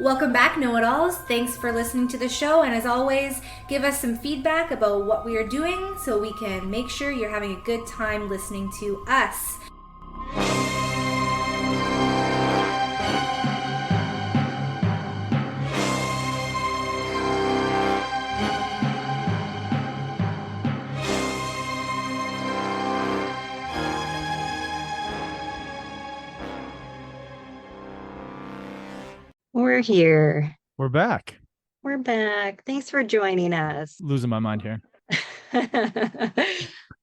Welcome back, Know It Alls. Thanks for listening to the show, and as always, give us some feedback about what we are doing so we can make sure you're having a good time listening to us. We're here. We're back. We're back. Thanks for joining us. Losing my mind here. We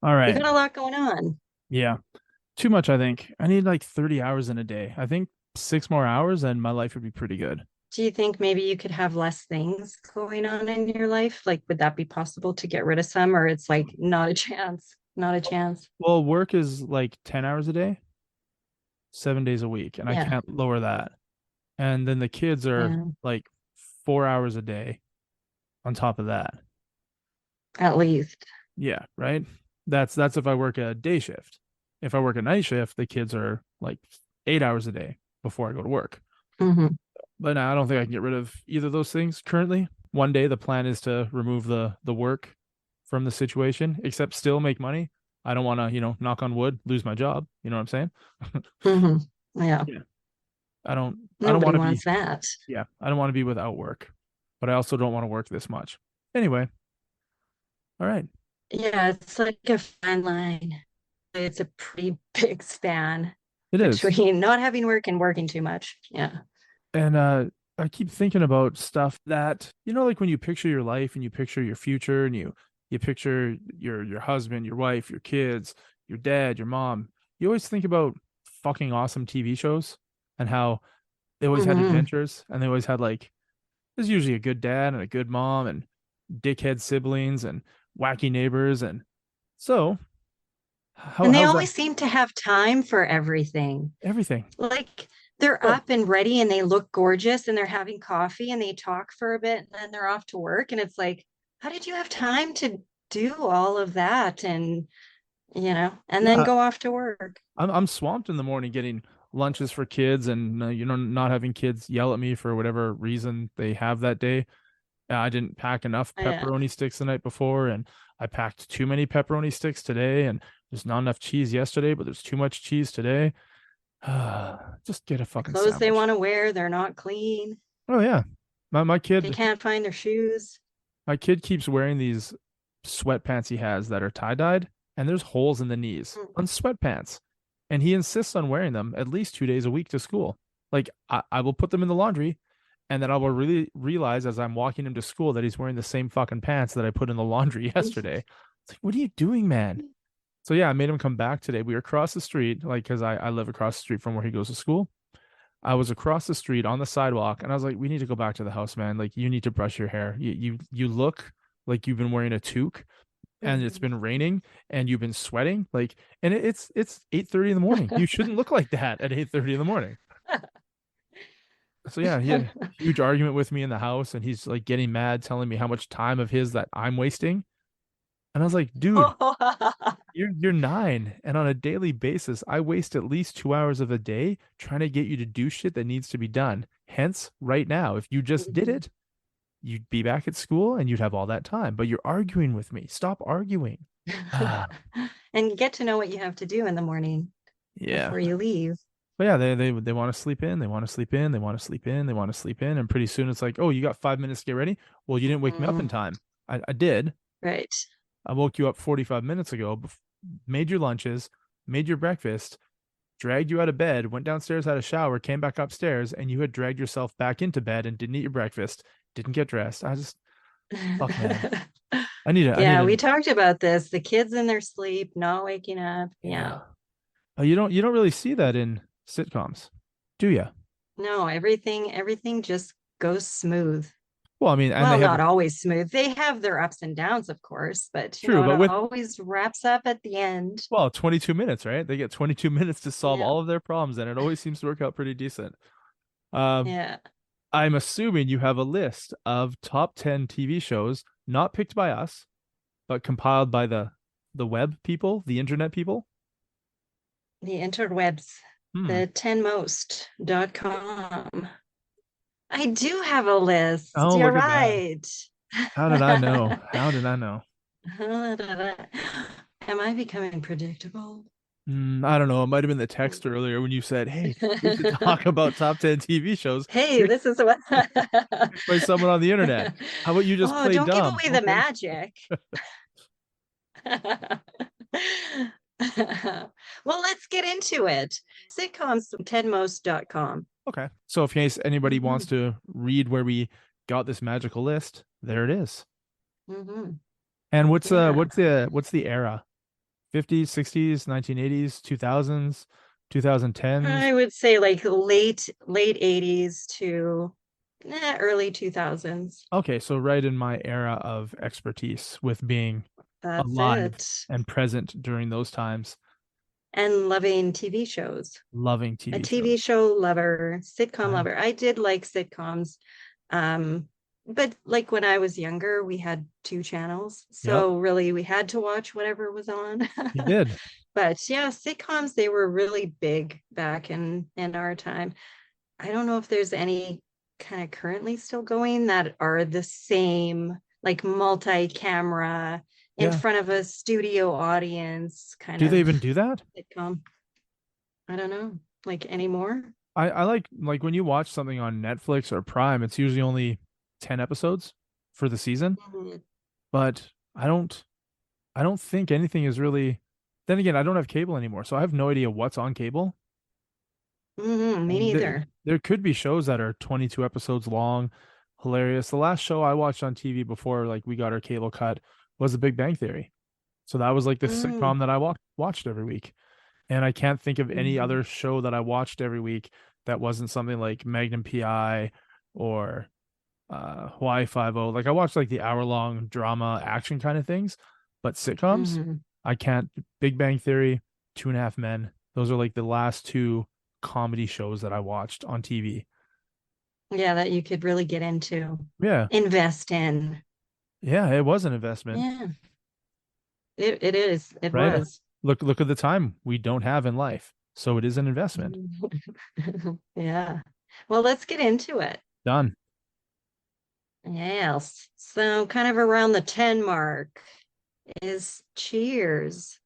All right. got a lot going on. Yeah. Too much, I think. I need like 30 hours in a day. I think 6 more hours and my life would be pretty good. Do you think maybe you could have less things going on in your life? Like, would that be possible to get rid of some, or it's like not a chance? Not a chance. Well, work is like 10 hours a day, 7 days a week, and I Yeah. can't lower that. And then the kids are Yeah. like 4 hours a day on top of that. At least. Yeah, right? That's if I work a day shift. If I work a night shift, the kids are like 8 hours a day before I go to work. Hmm. But no, I don't think I can get rid of either of those things currently. One day the plan is to remove the work from the situation, except still make money. I don't want to, knock on wood, lose my job. You know what I'm saying? Hmm. Yeah. Yeah. I don't Nobody want to be wants that. yeah, I don't want to be without work, but I also don't want to work this much. Anyway, all right. Yeah, it's like a fine line. It's a pretty big span It is. between not having work and working too much. Yeah. And I keep thinking about stuff that, like when you picture your life and you picture your future and you picture your husband, your wife, your kids, your dad, your mom, you always think about fucking awesome TV shows and how they always had Hmm. adventures and they always had like there's usually a good dad and a good mom and dickhead siblings and wacky neighbors and so And they how's that always seem to have time for everything. everything? Like they're Well, up and ready and they look gorgeous and they're having coffee and they talk for a bit and then they're off to work. And it's like, how did you have time to do all of that? And then yeah, go off to work. I'm swamped in the morning getting lunches for kids and not having kids yell at me for whatever reason they have that day. I didn't pack enough Yeah. pepperoni sticks the night before and I packed too many pepperoni sticks today and there's not enough cheese yesterday, but there's too much cheese today. Just get a The fucking clothes they sandwich. want to wear, they're not clean. Oh yeah. My They kid can't find their shoes. my kid keeps wearing these sweatpants he has that are tie-dyed and there's holes in the knees Mm. on sweatpants. And he insists on wearing them at least 2 days a week to school. Like I will put them in the laundry and then I will really realize as I'm walking him to school that he's wearing the same fucking pants that I put in the laundry yesterday. It's like, what are you doing, man? So yeah, I made him come back today. We were across the street, like because I live across the street from where he goes to school. I was across the street on the sidewalk and I was like, we need to go back to the house, man. Like you need to brush your hair. You look like you've been wearing a toque and it's Mhm. been raining and you've been sweating. Like, and it's 8:30 in the morning. You shouldn't look like that at 8:30 in the morning. So yeah, he had a huge argument with me in the house and he's like getting mad, telling me how much time of his that I'm wasting. And I was like, dude, you're 9, and on a daily basis, I waste at least 2 hours of the day trying to get you to do shit that needs to be done. Hence, right now, if you just did Mhm. it, you'd be back at school and you'd have all that time. But you're arguing with me. Stop arguing. Ah, And get to know what you have to do in the morning yeah. before you leave. But yeah, they want to sleep in. They want to sleep in. They want to sleep in. They want to sleep in. And pretty soon it's like, oh, you got 5 minutes to get ready. Well, you didn't wake me up in Mm, time. I did. right. I woke you up 45 minutes ago, made your lunches, made your breakfast, dragged you out of bed, went downstairs, had a shower, came back upstairs, and you had dragged yourself back into bed and didn't eat your breakfast, didn't get dressed. Fuck, man. I need Yeah, a, we talked about this. The kids in their sleep, not waking up. Yeah. yeah. You don't really see that in sitcoms, do you? No, everything just goes smooth. Well, I mean, and they Well, have not always smooth. They have their ups and downs, of course, but true, it but with always wraps up at the end. 22 minutes, right? They get 22 minutes to solve Yeah. all of their problems, and it always seems to work out pretty decent. Um, Yeah. I'm assuming you have a list of top 10 TV shows, not picked by us, but compiled by the web people, the internet people. The interwebs, Hmm. the 10most.com. I do have a list. Oh, You're look at that. right. How did I know? How did I know? Am I becoming predictable? I don't know. It might have been the text earlier when you said, "Hey, we should talk about top 10 TV shows." Hey, this is what. By someone on the internet. How about you just Oh, play don't give dumb? away the Okay. magic. Well, let's get into it. Sitcoms, tedmost.com. Okay. So if in case anybody wants Mhm, to read where we got this magical list, there it is. mhm. And Yeah, what's the era? 50s, 60s, 1980s, 2000s, 2010s. I would say like late 80s to early 2000s. Okay, so right in my era of expertise with being That's alive it. and present during those times, And loving TV shows. loving A TV TV shows. show lover, sitcom Right. lover. I did like sitcoms. Um, but like when I was younger, we had two channels. Yep, So really we had to watch whatever was on. you did. But yeah, sitcoms, they were really big back in our time. I don't know if there's any kind of currently still going that are the same, like multi-camera in Yeah. front of a studio audience kind Do they of even do that? sitcom. I don't know, like anymore. I like when you watch something on Netflix or Prime, it's usually only 10 episodes for the season, Mhm. but I don't think anything is really. Then again, I don't have cable anymore, so I have no idea what's on cable. Me And neither. there could be shows that are 22 episodes long, hilarious. The last show I watched on TV before like we got our cable cut was The Big Bang Theory. So that was like the Mm, sitcom that I watched every week. And I can't think of any mhm, other show that I watched every week that wasn't something like Magnum PI or Hawaii Five O. Like I watched like the hour long drama action kind of things, but sitcoms, mhm. I can't. Big Bang Theory, Two and a Half Men. Those are like the last two comedy shows that I watched on TV. Yeah, that you could really get into, Yeah, invest in. yeah, it was an investment, Yeah, it is. It right? was. Look at the time we don't have in life, so it is an investment. Yeah. Well, let's get into it. Done. Yes. So kind of around the 10 mark is Cheers,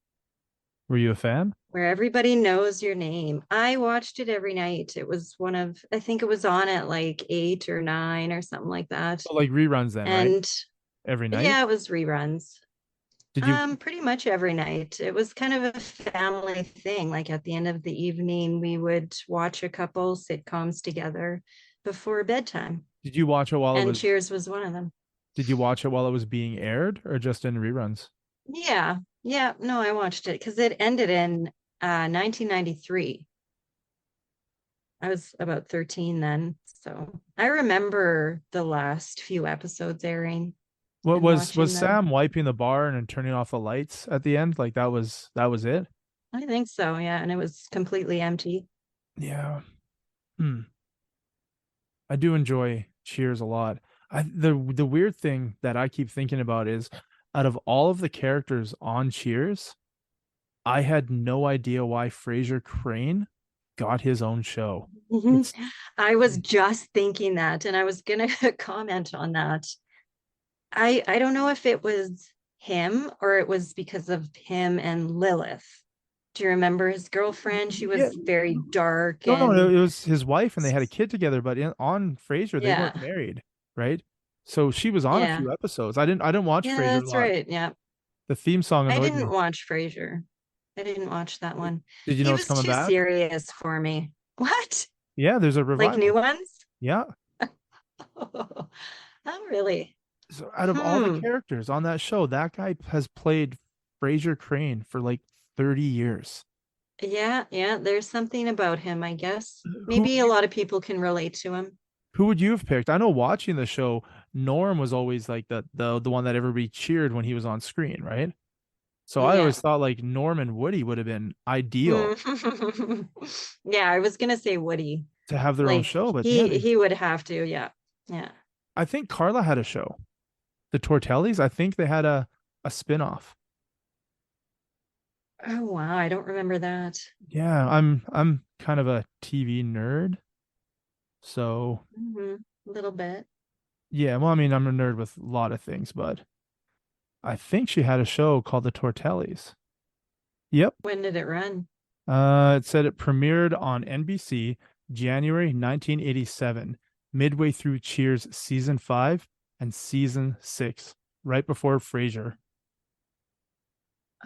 Were you a fan? where everybody knows your name. I watched it every night. It was one of, I think it was on at like 8 or 9 or something like that. So like reruns then, right? And Every night. yeah, it was reruns. Did you Pretty much every night. It was kind of a family thing. Like at the end of the evening, we would watch a couple sitcoms together before bedtime. did you watch it while it And was Cheers was one of them. did you watch it while it was being aired or just in reruns? Yeah. Yeah. No, I watched it because it ended in 1993. I was about 13 then. So I remember the last few episodes airing What and was watching them. Sam wiping the bar and turning off the lights at the end? Like that was it? I think so. Yeah. And it was completely empty. Yeah. Hmm. I do enjoy Cheers a lot. The weird thing that I keep thinking about is out of all of the characters on Cheers, I had no idea why Fraser Crane got his own show. It's I was just thinking that, and I was gonna comment on that. I don't know if it was him or it was because of him and Lilith. Do you remember his girlfriend? She yeah. was very dark No, and it was his wife and they had a kid together, but on Frasier, they weren't yeah, married, right? So she was on a yeah, few episodes. I didn't watch yeah, Frasier a that's lot. right. Yeah, The theme song I annoyed didn't me. watch Frasier. I didn't watch that one. Did you He know it's was coming too back? serious for me. What? Yeah, there's a Like new revival. ones? Yeah. Oh, really? So out of all the Hmm. characters on that show, that guy has played Fraser Crane for like 30 years. Yeah, yeah, there's something about him, I guess. Who Maybe a lot of people can relate to him. who would you have picked? I know watching the show, Norm was always like the one that everybody cheered when he was on screen, right? So I Yeah. always thought like Norm and Woody would have been ideal Mm. Yeah, I was gonna say Woody. to have their own Like show, but yeah, he would have to, yeah. Yeah. I think Carla had a show. The Tortellis, I think they had a spin-off. Oh wow, I don't remember that. Yeah, I'm kind of a TV nerd, so Mhm. A little bit. Yeah, well, I mean, I'm a nerd with a lot of things, but I think she had a show called The Tortellis. Yep. When did it run? It said it premiered on NBC January 1987, midway through Cheers season 5 and season 6, right before Frasier.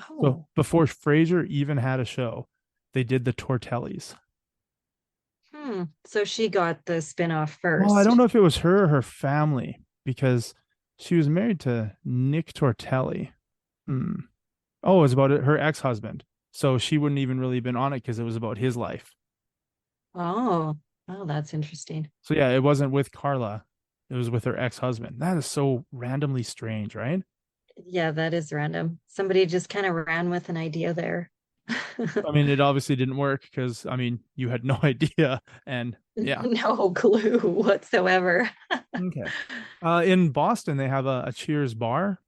So Oh, before Frasier even had a show, they did The Tortellis. So she got the spinoff Well, I don't first. know if it was her or her family because she was married to Nick Tortelli. Hmm. Oh, it was about her ex-husband. So she wouldn't even really been on it because it was about his life. Oh, oh, that's interesting. So yeah, it wasn't with Carla. It was with her ex-husband. That is so randomly strange, right? Yeah, that is random. Somebody just kind of ran with an idea there. I mean, it obviously didn't work because I mean, you had no idea. And yeah. No clue whatsoever. Okay. In Boston, they have a Cheers bar.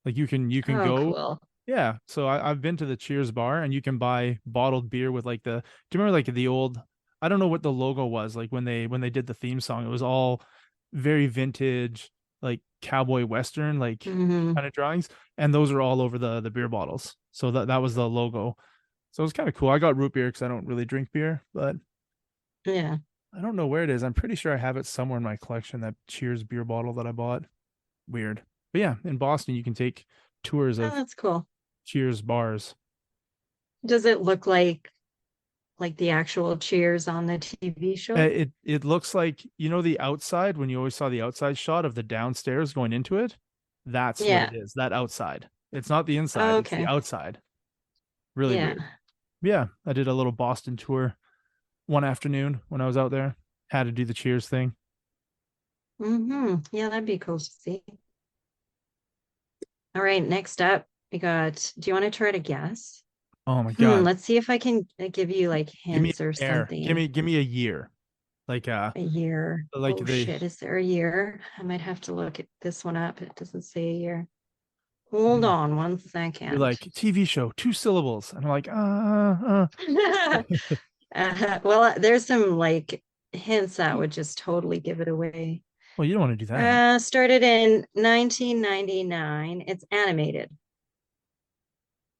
Like you can Oh, go. cool. Yeah. So I've been to the Cheers bar and you can buy bottled beer with like do you remember like the old, I don't know what the logo was, like when they did the theme song, it was all very vintage, like cowboy western, like Hmm. kind of drawings. And those are all over the beer bottles. So that was the logo. So it was kind of cool. I got root beer because I don't really drink beer, but Yeah. I don't know where it is. I'm pretty sure I have it somewhere in my collection, that Cheers beer bottle that I bought. Weird. But yeah, in Boston you can take tours Oh, of that's cool. Cheers bars. Does it look like the actual Cheers on the TV show? It looks like, you know, the outside, when you always saw the outside shot of the downstairs going into it. That's what Yeah. it is. That outside. It's not the inside, Oh, it's the okay. outside. Really Yeah. weird. Yeah, I did a little Boston tour one afternoon when I was out there. Had to do the Cheers thing. Yeah, that'd be cool to see. All right, next up, we got, do you want to try to guess? Oh my God. Let's see if I can give you like Give me hints or an air. something. Give me a year. Like A year. like Oh they shit, is there a year? I might have to look at this one up. It doesn't say a year. Hold on one you're second. like TV show, 2 syllables. And I'm like, Well, there's some like hints that would just totally give it away. Well, you don't want to do that. Started in 1999. It's animated.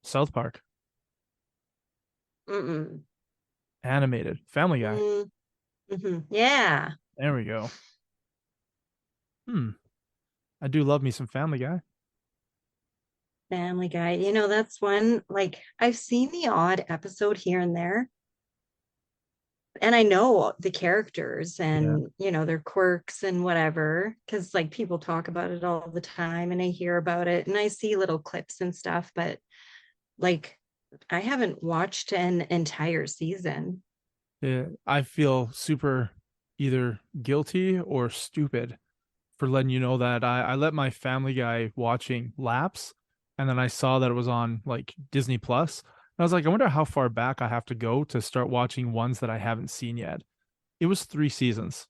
South Park, Mm-mm. animated, Family Guy. Yeah. There we go. I do love me some Family Guy. Family Guy. You know, that's one, like, I've seen the odd episode here and there, and I know the characters Yeah. and, you know, their quirks and whatever, because like people talk about it all the time and I hear about it and I see little clips and stuff, but like, I haven't watched an entire season. Yeah. I feel super either guilty or stupid for letting you know that I let my Family Guy watching lapse, and then I saw that it was on like Disney Plus. And I was like, I wonder how far back I have to go to start watching ones that I haven't seen yet. It was 3 seasons.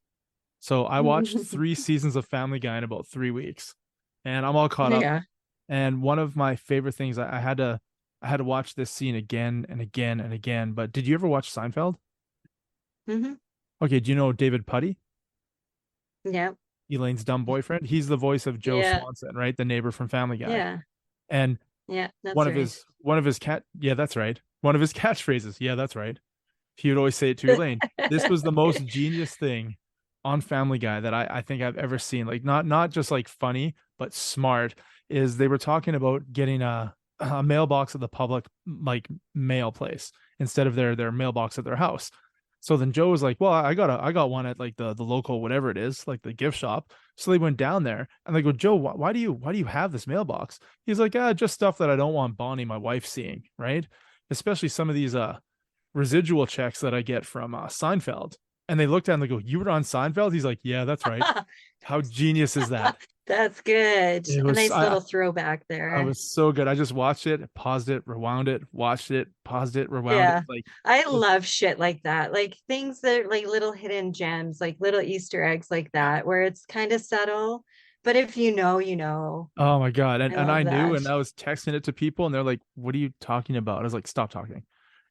So I watched 3 seasons of Family Guy in about 3 weeks, and I'm all caught up. Yeah. And one of my favorite things, I had to watch this scene again and again and again. But did you ever watch Seinfeld? Hmm. Okay, do you know David Putty, Yeah. Elaine's dumb boyfriend? He's the voice of Joe Yeah. Swanson, right? The neighbor from Family Guy. Yeah. And Yeah. That's right. one of his cat yeah, that's right. One of his catchphrases, yeah, that's right. He would always say it to Elaine. This was the most genius thing on Family Guy that I think I've ever seen. Like not just like funny, but smart. Is they were talking about getting a mailbox at the public like mail place instead of their mailbox at their house. So then Joe was like, "Well, I got one at like the local whatever it is, like the gift shop." So they went down there and they go, "Joe, why do you have this mailbox?" He's like, just stuff that I don't want Bonnie, my wife, seeing, right? Especially some of these residual checks that I get from Seinfeld." And they looked at him and they go, "You were on Seinfeld?" He's like, "Yeah, that's right." How genius is that? That's good. It A was nice little throwback I there. was so good. I just watched it, paused it, rewound it, watched it, paused it, rewound it. Yeah. Like I it was, love shit like that. Like things that are like little hidden gems, like little Easter eggs like that, where it's kind of subtle. But if you know, you know. oh my God. I And love I knew, that. and I was texting it to people and they're like, "What are you talking about?" I was like, "Stop talking.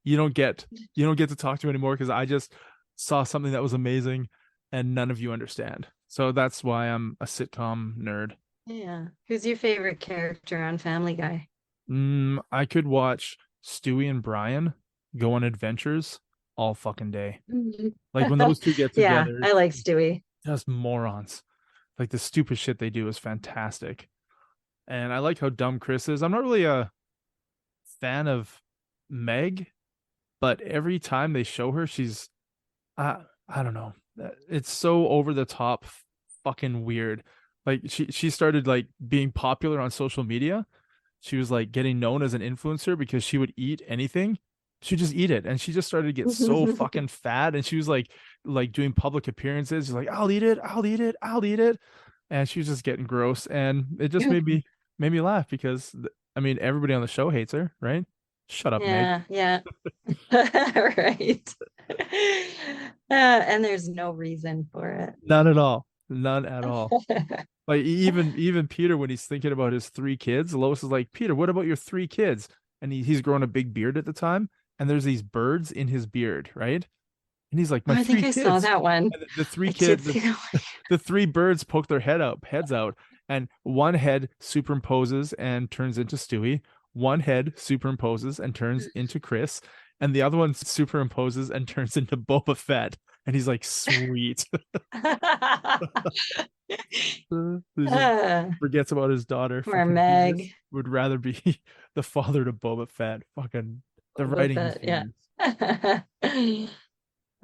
You don't get to talk to me anymore because I just saw something that was amazing." and none of you understand. So that's why I'm a sitcom nerd. Yeah. Who's your favorite character on Family Guy? I could watch Stewie and Brian go on adventures all fucking day. Mhm. Like when those two get Yeah, together, I like Stewie. just morons. Like the stupid shit they do is fantastic. And I like how dumb Chris is. I'm not really a fan of Meg, but every time they show her, she's I don't know. It's so over the top fucking weird. Like she started like being popular on social media. She was like getting known as an influencer because she would eat anything. She'd just eat it. And she just started to get so fucking fat. And she was like doing public appearances. She's like, I'll eat it, I'll eat it, I'll eat it. And she was just getting gross. And it just made me laugh because I mean everybody on the show hates her, right? Shut up, Meg. Yeah, yeah. Right. And there's no reason for None at all. None at all. it. Like even Peter, when he's thinking about his three kids, Lois is like, Peter, what about your three kids? And he's growing a big beard at the time, and there's these birds in his beard, right? And he's like, Oh, my I think three I kids. saw that one. And the three I did kids, see that one. the three birds poke their heads out, and one head superimposes and turns into Stewie. One head superimposes and turns into Chris, and the other one superimposes and turns into Boba Fett. And he's like, sweet. He just Uh, forgets about his daughter. Poor Fucking Meg. genius. Would rather be the father to Boba Fett. Fucking the Boba writing is Fett, yeah. genius.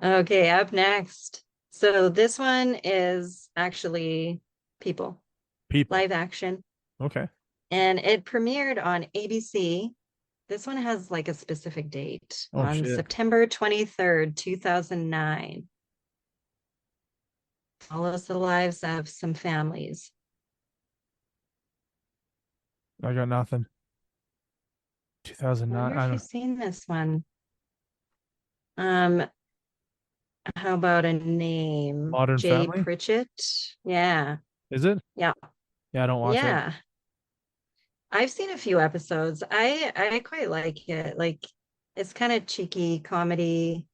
Okay, up next. So this one is actually People, People. live action, Okay. and it premiered on ABC. This one has like a specific date Oh, on shit. September 23rd, 2009. Follows the lives of some families. I got nothing. I 2009. wonder I if don't. you've seen this one. How about a name? Modern Jay Family. Pritchett. Yeah. Is it? Yeah. Yeah, I don't watch it. Yeah. I've seen a few episodes. I quite like it. Like it's kind of cheeky comedy.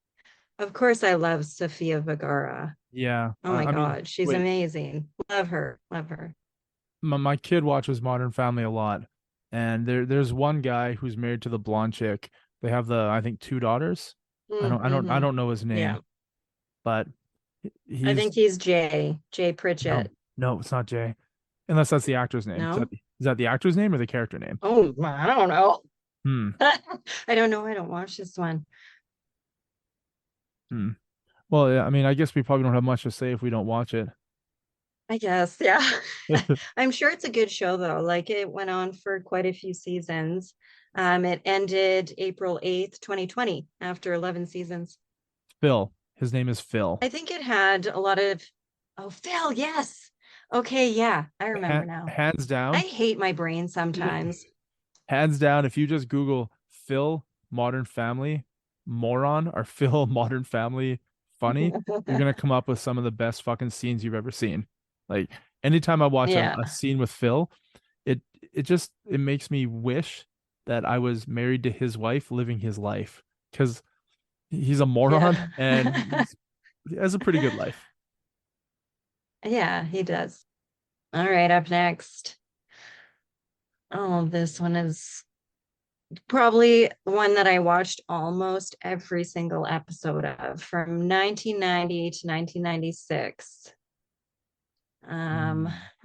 Of course, I love Sofia Vergara. Yeah. Oh my I mean, God, she's wait. amazing. Love her. Love her. My kid watches Modern Family a lot, and there's one guy who's married to the blonde chick. They have I think two daughters. I Mhm. don't know his name, Yeah. but I he's think he's Jay no, Pritchett. no, it's not Jay, unless that's the actor's name. No? Is that the actor's name or the character name? Oh, I don't know. Hmm. I don't know. I don't watch this one. Hmm. Well, yeah, I mean, I guess we probably don't have much to say if we don't watch it. I guess, yeah. I'm sure it's a good show though. Like it went on for quite a few seasons. It ended April 8th, 2020, after 11 seasons. Phil. His name is Phil. I think it had a lot of Phil, yes. Okay, yeah, I remember now. Hands down. I hate my brain sometimes. Hands down, if you just Google Phil Modern Family moron or Phil Modern Family funny, you're gonna come up with some of the best fucking scenes you've ever seen. Like anytime I watch Yeah. a scene with Phil, it it makes me wish that I was married to his wife, living his life, because he's a moron Yeah. and he has a pretty good life. Yeah, he does. All right, up next. Oh, this one is probably one that I watched almost every single episode of from 1990 to 1996.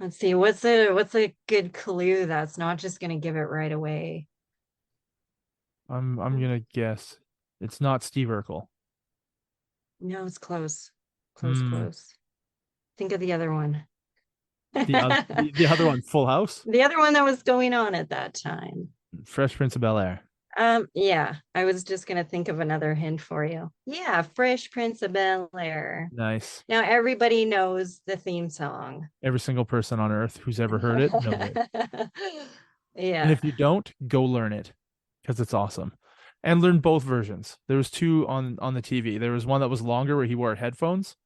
Let's see, what's a good clue that's not just gonna give it right away? I'm gonna guess it's not Steve Urkel. No, it's close. Hmm. Close. Think of the other one. The other one, Full House, The other one that was going on at that time. Fresh Prince of Bel-Air. Yeah, I was just gonna think of another hint for you. Yeah, Fresh Prince of Bel-Air. Nice. Now everybody knows the theme song. Every single person on earth who's ever heard it knows it. Yeah. And if you don't, go learn it because it's awesome. And learn both versions. There was two on the TV. There was one that was longer where he wore headphones,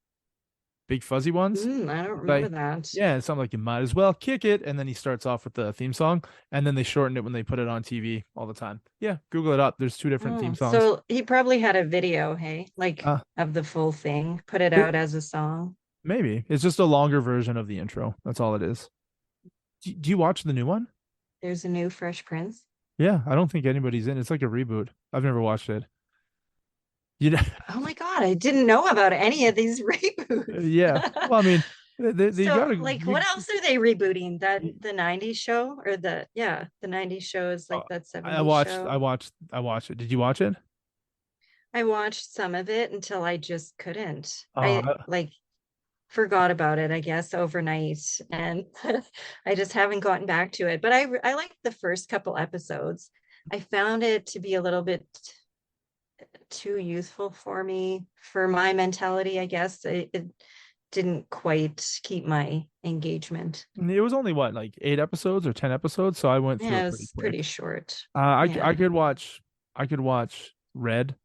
big fuzzy ones. I don't remember that. Yeah, it's something like you might as well kick it. And then he starts off with the theme song. And then they shortened it when they put it on TV all the time. Yeah, Google it up. There's two different theme songs. So he probably had a video, hey, like of the full thing, put it out as a song. Maybe it's just a longer version of the intro. That's all it is. Do you watch the new one? There's a new Fresh Prince. Yeah, I don't think anybody's in. It's like a reboot. I've never watched it. You know, Oh my God, I didn't know about any of these reboots. yeah. Well, I mean, they got So, to. like, what else are they rebooting? That You, the 90s show or the 90s show is oh, like that I 70s watched. show? I watched it. Did you watch it? I watched some of it until I just couldn't. I Uh, like forgot about it, I guess, overnight, and I just haven't gotten back to it. But I liked the first couple episodes. I found it to be a little bit too youthful for me, for my mentality, I guess. It didn't quite keep my engagement. it was only what, like 8 episodes or 10 episodes, so I went through Yeah, it it pretty was pretty quick. short. I Yeah. could watch. I could watch Red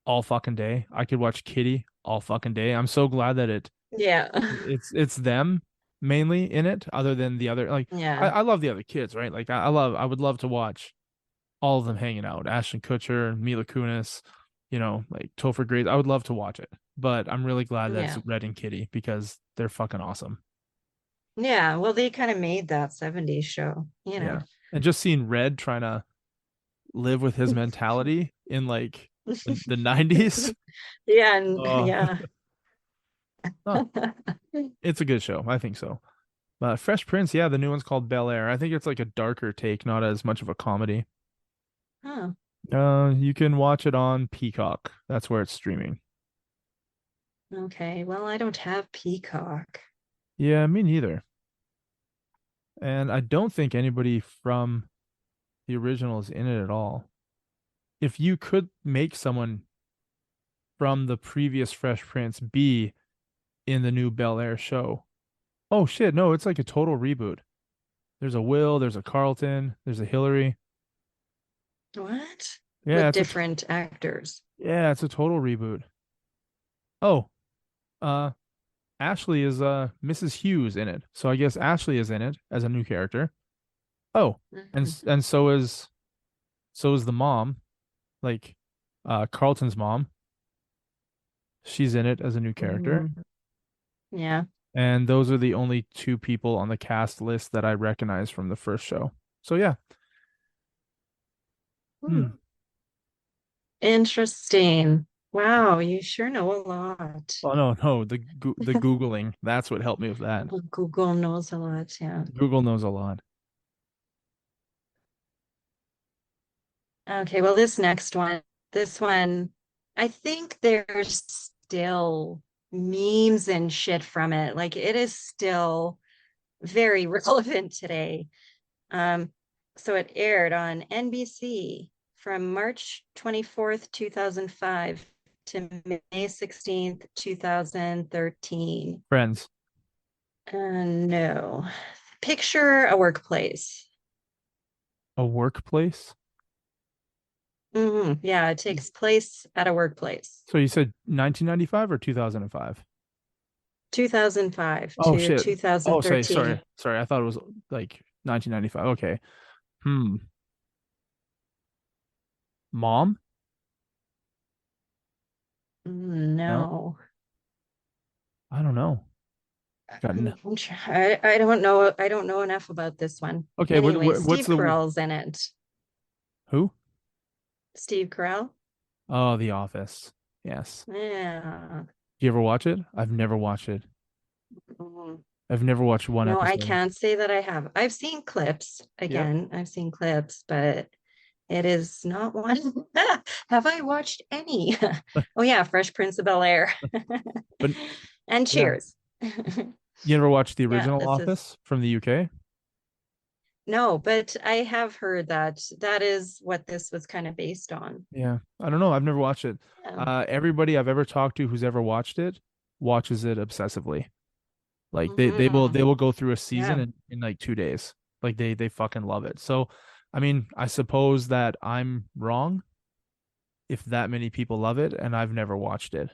all fucking day. I could watch Kitty all fucking day. I'm so glad that Yeah. it's them mainly in it, other than the other. Like Yeah. I love the other kids, right? Like I would love to watch all of them hanging out. Ashton Kutcher, Mila Kunis, like Topher Grace. I would love to watch it, but I'm really glad that it's Yeah. Red and Kitty because they're fucking awesome. Yeah. Well, they kind of made that 70s show, you know. Yeah, and just seeing Red trying to live with his mentality in like the 90s. Yeah, and Oh, yeah. oh, it's a good show. I think so. Fresh Prince, yeah, the new one's called Bel Air. I think it's like a darker take, not as much of a comedy. Oh, You can watch it on Peacock. That's where it's streaming. okay. Well, I don't have Peacock. Yeah, me neither. And I don't think anybody from the original is in it at all. If you could make someone from the previous Fresh Prince be in the new Bel Air show. Oh shit, no, it's like a total reboot. There's a Will, there's a Carlton, there's a Hillary. What? Yeah, With different actors. it's a total reboot. Oh, uh Ashley is Mrs. Hughes in it. So I guess Ashley is in it as a new character. Oh, Mhm. and so is the mom, like Carlton's mom. She's in it as a new character. Mhm. Yeah. And those are the only two people on the cast list that I recognize from the first show. So yeah. Hmm. Hmm. Interesting. Wow, you sure know a lot. Oh no, the Googling. That's what helped me with that. Well, Google knows a lot, yeah. Google knows a lot. Okay, well, this one, I think there's still memes and shit from it. Like it is still very relevant today. Um, so it aired on NBC from March 24th, 2005 to May 16th, 2013. Friends. No. Picture a workplace. A workplace? Yeah, it takes place at a workplace. So you said 1995 or 2005? 2005 Oh to shit. Oh, sorry, 2013. sorry. Sorry. I thought it was like 1995. Okay. Hmm. Mom? No. No. I don't know. Got no. I don't know. I don't know enough about this one. Okay, Anyway, what's Steve the Carell's in it. who? Steve Carell? Oh, The Office. Yes. Yeah. Do you ever watch it? I've never watched it. Mhm. I've never watched one No, I episode. can't say that I have. I've seen clips. Yep. Again, I've seen clips, but it is not one. Have I watched any? Oh yeah, Fresh Prince of Bel-Air. But And yeah. Cheers. You ever watched the Yeah, original this is Office from the UK? no, but I have heard that that is what this was kind of based on. Yeah. I don't know. I've never watched it. Yeah. Everybody I've ever talked to who's ever watched it watches it obsessively. Like they Mhm. will go through a season Yeah. in like 2 days. Like they fucking love it. So, I mean, I suppose that I'm wrong if that many people love it and I've never watched it.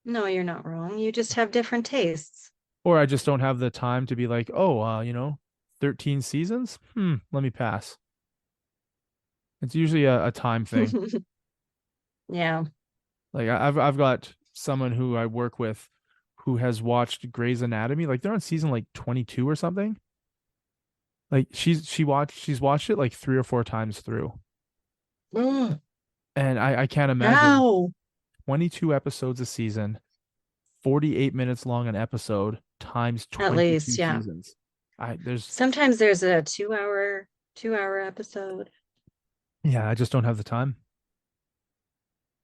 No, you're not wrong. You just have different tastes. Or I just don't have the time to be like, oh, 13 seasons? Let me pass. It's usually a time thing. Yeah. Like I've got someone who I work with who has watched Grey's Anatomy. Like they're on season like 22 or something. Like she's watched it like 3 or 4 times through. Mm, And I can't imagine how? 22 episodes a season, 48 minutes long an episode times At least, 22 yeah. seasons. There's Sometimes there's a 2 hour episode. Yeah, I just don't have the time.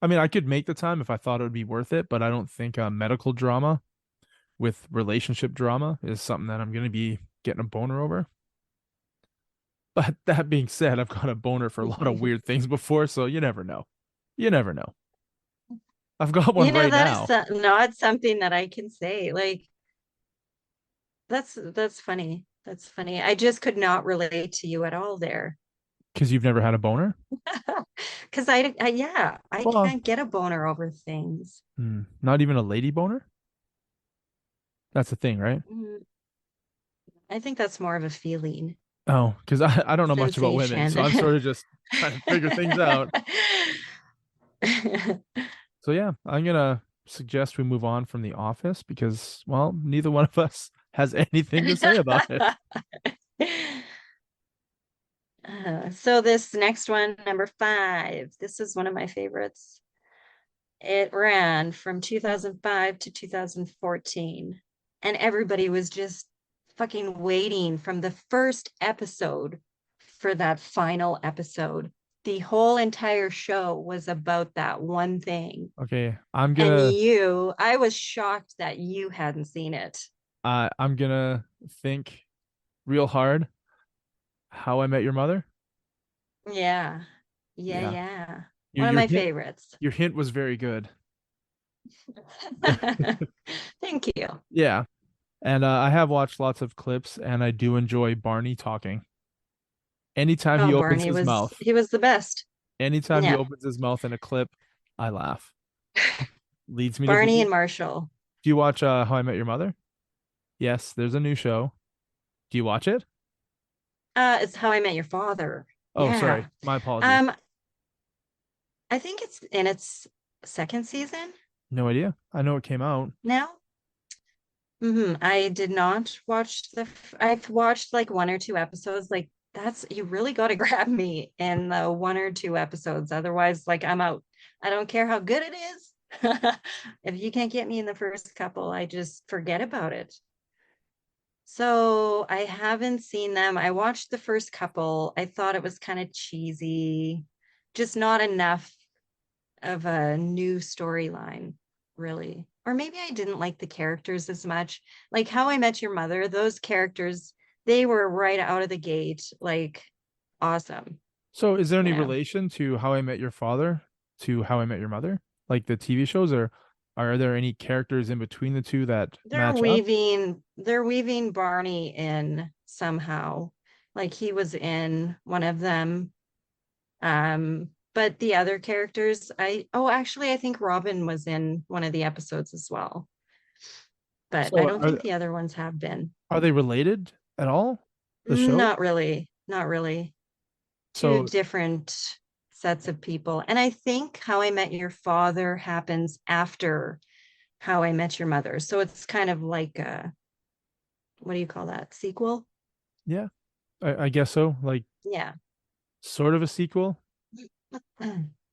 I mean, I could make the time if I thought it would be worth it, but I don't think medical drama with relationship drama is something that I'm going to be getting a boner over. But that being said, I've got a boner for a lot of weird things before, so you never know. You never know. I've got one right That is now not something that I can say. Like that's funny. That's funny. I just could not relate to you at all there. because you've never had a boner. Because yeah, I Well, can't get a boner over things. not even a lady boner. That's the thing, right? Mm, I think that's more of a feeling, Oh, because I don't know much about women, sensation. so I'm sort of just trying to figure things out. So yeah, I'm gonna suggest we move on from The Office because, well, neither one of us has anything to say about it. So this next one, number 5, this is one of my favorites. It ran from 2005 to 2014, and everybody was just fucking waiting from the first episode for that final episode. The whole entire show was about that one thing. Okay, And I was shocked that you hadn't seen it. I'm gonna think real hard. How I Met Your Mother. Yeah. Yeah, Yeah. your One of your my hint favorites. your hint was very good. Thank you. Yeah, and I have watched lots of clips, and I do enjoy Barney talking. Anytime Oh, he opens Barney his mouth, he was the best. anytime he Yeah. opens his mouth in a clip, I laugh. Leads me to Barney believe. and Marshall. Do you watch How I Met Your Mother? Yes, there's a new show. Do you watch it? It's How I Met Your Father. Oh, Yeah. sorry. My apologies. Um, I think it's in its second season No idea. I know it came out. now. I did not watch I've watched like 1 or 2 episodes. Like you really got to grab me in the 1 or 2 episodes. Otherwise, like I'm out. I don't care how good it is. If you can't get me in the first couple, I just forget about it. So I haven't seen them. I watched the first couple. I thought it was kind of cheesy, just not enough of a new storyline, really. Or maybe I didn't like the characters as much. Like How I Met Your Mother, those characters, they were right out of the gate, like awesome, So, is there you any know. relation to How I Met Your Father to How I Met Your Mother? Like the TV shows, or are there any characters in between the two that They're match up? weaving Barney in somehow. Like he was in one of them. But the other characters, actually I think Robin was in one of the episodes as well. But I So, don't think the other ones have been. are they related at all? The shows? Not really. Not really. Two So, different sets of people. And I think How I Met Your Father happens after How I Met Your Mother. So it's kind of like what do you call that? Sequel? yeah, I guess so. Like, Yeah. sort of a sequel.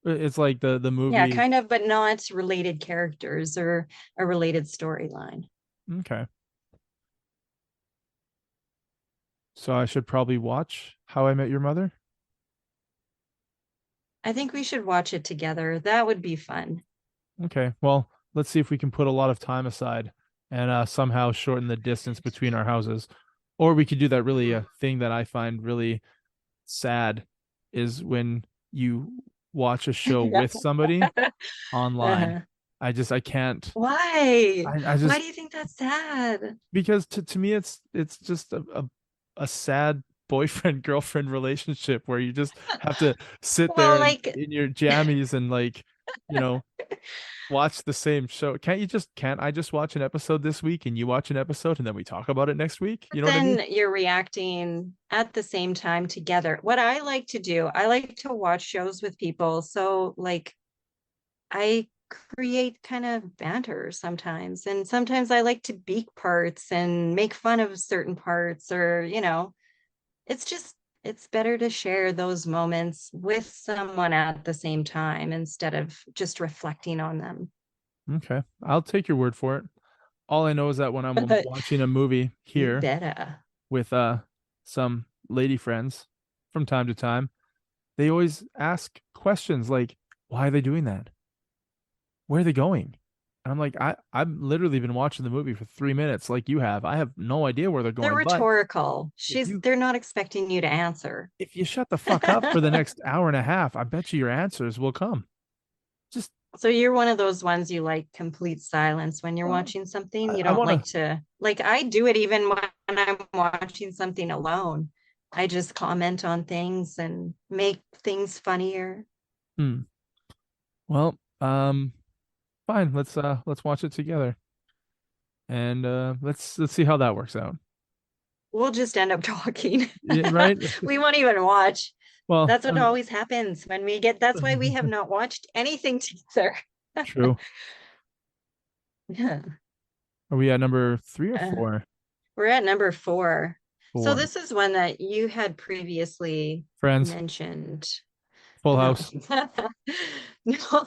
It's like the Yeah, movie. kind of, but not related characters or a related storyline. Okay. So I should probably watch How I Met Your Mother. I think we should watch it together. That would be fun. Okay. Well, let's see if we can put a lot of time aside and somehow shorten the distance between our houses. Or we could do that really thing that I find really sad is when you watch a show with somebody online. Uh-huh. I can't. Why? I Why just do you think that's sad? because to me it's just a sad boyfriend girlfriend relationship where you just have to sit there Well, and like, in your jammies and like you know watch the same show. Can't I just watch an episode this week and you watch an episode and then we talk about it next week? You know what I mean? then you're reacting at the same time together. What I like to do, I like to watch shows with people. So, like, I create kind of banter sometimes. And sometimes I like to beak parts and make fun of certain parts, or, it's just, it's better to share those moments with someone at the same time instead of just reflecting on them. Okay. I'll take your word for it. All I know is that when I'm watching a movie You here better. with some lady friends from time to time, they always ask questions like, why are they doing that? Where are they going? And I'm like, I've literally been watching the movie for 3 minutes like you have. I have no idea where they're They're going. But rhetorical. if you They're not expecting you to answer. if you shut the fuck up for the next hour and a half, I bet you your answers will come. Just So you're one of those ones, you like complete silence when you're watching something. You I don't want like to. to, like, I do it even when I'm watching something alone. I just comment on things and make things funnier. Hmm. Well, fine. Let's watch it together, and let's see how that works out. We'll just end up talking. Yeah, right. We won't even watch. Well, That's what always happens when we get, that's why we have not watched anything together. true. Yeah. Are we at number 3 or Uh, 4? we're at number 4. So 4. this is one that you had previously Friends, mentioned. Full No. House, No.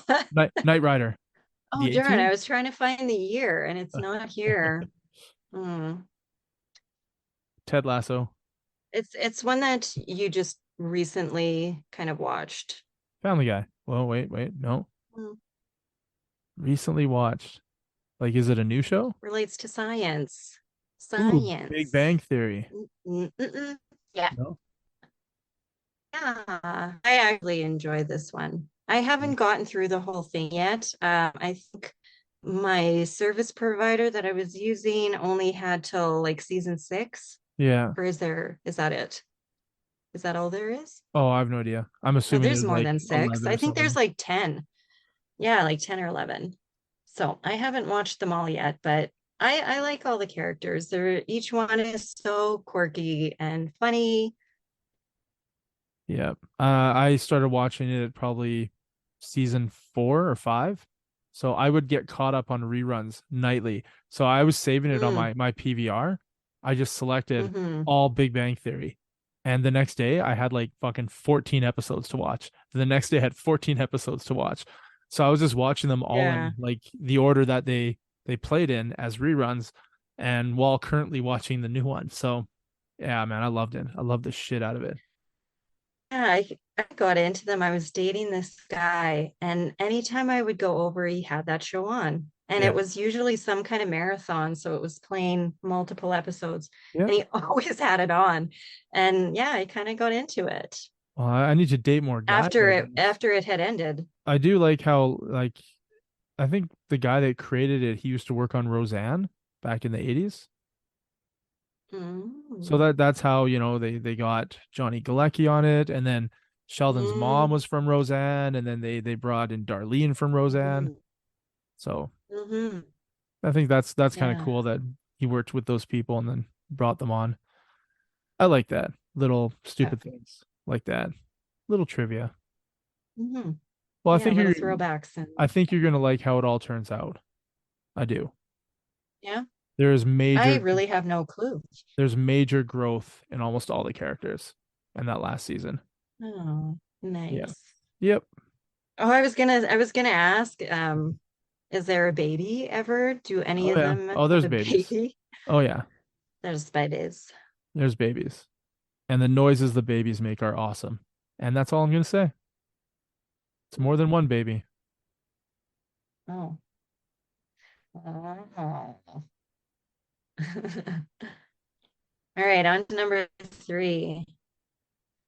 Knight Rider, Oh, the A darn. I Team. was trying to find the year and it's not here. Hmm. Ted Lasso, It's one that you just recently kind of watched. Family Guy. Well, wait, no. Hmm. Recently watched. Like, is it a new show? Relates to science. Ooh, Big Science. Bang Theory. Mm-mm. Yeah. No. Yeah. I actually enjoy this one. I haven't gotten through the whole thing yet. I think my service provider that I was using only had till like season 6. Yeah. Or is that it? Is that all there is? Oh, I have no idea. I'm Oh, assuming there's it's more like than 6. 11 I or think there's something. like 10. Yeah, like 10 or 11. So I haven't watched them all yet, but I like all the characters. Each one is so quirky and funny. Yeah. I started watching it at probably season 4 or 5. So I would get caught up on reruns nightly. So I was saving it on Mm, my PVR. I just selected hmm. all Big Bang Theory. And the next day I had like fucking 14 episodes to watch. The next day I had 14 episodes to watch. So I was just watching them all Yeah. in like the order that they played in as reruns and while currently watching the new one. So yeah, man, I loved it. I loved the shit out of it. Yeah, I got into them. I was dating this guy, and anytime I would go over, he had that show on. And it Yeah. was usually some kind of marathon, so it was playing multiple episodes, Yeah. and he always had it on. And yeah, I kind of got into it Well, I need to date more guys, I guess. after it had ended. I do like how like I think the guy that created it, he used to work on Roseanne back in the 80s. So Mm. that's how, they got Johnny Galecki on it, and then Sheldon's mom Mm. was from Roseanne, and then they brought in Darlene from Roseanne. Mm. So Hmm. I think that's kind of Yeah. cool that he worked with those people and then brought them on. I like that. Little Yeah. stupid things like that. Little trivia. Hmm. Well, Yeah, little throwbacks and I think you're gonna like how it all turns out. I do. yeah, There's I major really have no clue. there's major growth in almost all the characters in that last season. Oh, Yeah. nice. Yep. Oh, I was gonna ask, is there a baby ever? Do any Oh of yeah. them Oh, have there's a babies. baby? Oh yeah. There's babies. There's babies. And the noises the babies make are awesome. And that's all I'm gonna say. It's more than one baby. Oh. Oh. All right, on to number 3.